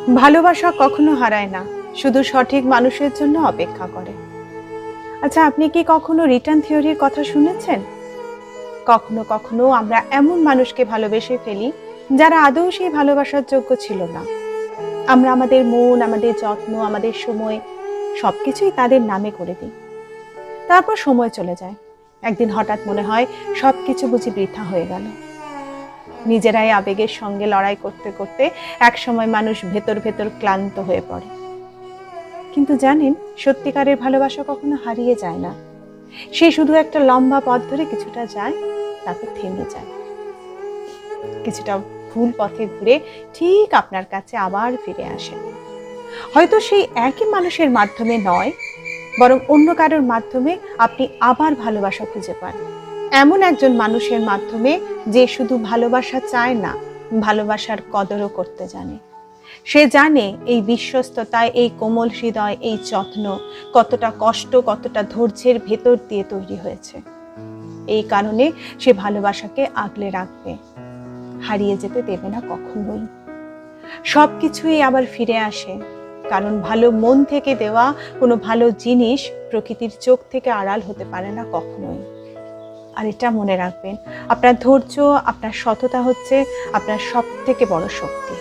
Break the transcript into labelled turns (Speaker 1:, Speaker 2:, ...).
Speaker 1: ভালোবাসা কখনো হারায় না, শুধু সঠিক মানুষের জন্য অপেক্ষা করে। আচ্ছা, আপনি কি কখনো রিটার্ন থিওরির কথা শুনেছেন? কখনো কখনো আমরা এমন মানুষকে ভালোবেসে ফেলি যারা আদৌ সেই ভালোবাসার যোগ্য ছিল না। আমরা আমাদের মন, আমাদের যত্ন, আমাদের সময় সবকিছুই তাদের নামে করে দিই। তারপর সময় চলে যায়, একদিন হঠাৎ মনে হয় সবকিছু বুঝি বৃথা হয়ে গেল। নিজেরাই আবেগের সঙ্গে লড়াই করতে করতে একসময় মানুষ ভেতর ভেতর ক্লান্ত হয়ে পড়ে। কিন্তু জানেন, সত্যিকারের ভালোবাসা কখনো হারিয়ে যায় না। সে শুধু একটা লম্বা পথ ধরে কিছুটা যায়, তারপর থেমে যায়, কিছুটা ভুল পথে ঘুরে ঠিক আপনার কাছে আবার ফিরে আসে। হয়তো সেই একই মানুষের মাধ্যমে নয়, বরং অন্য কারোর মাধ্যমে আপনি আবার ভালোবাসা খুঁজে পান। এমন একজন মানুষের মাধ্যমে যে শুধু ভালোবাসা চায় না, ভালোবাসার কদরও করতে জানে। সে জানে এই বিশ্বস্ততায়, এই কোমল হৃদয়, এই যত্ন কতটা কষ্ট, কতটা ধৈর্যের ভেতর দিয়ে তৈরি হয়েছে। এই কারণে সে ভালোবাসাকে আগলে রাখবে, হারিয়ে যেতে দেবে না কখনোই। সবকিছুই আবার ফিরে আসে, কারণ ভালো মন থেকে দেওয়া কোনো ভালো জিনিস প্রকৃতির চোখ থেকে আড়াল হতে পারে না কখনোই। আর এটা মনে রাখবেন, আপনার ধৈর্য, আপনার সততা হচ্ছে আপনার সবথেকে বড় শক্তি।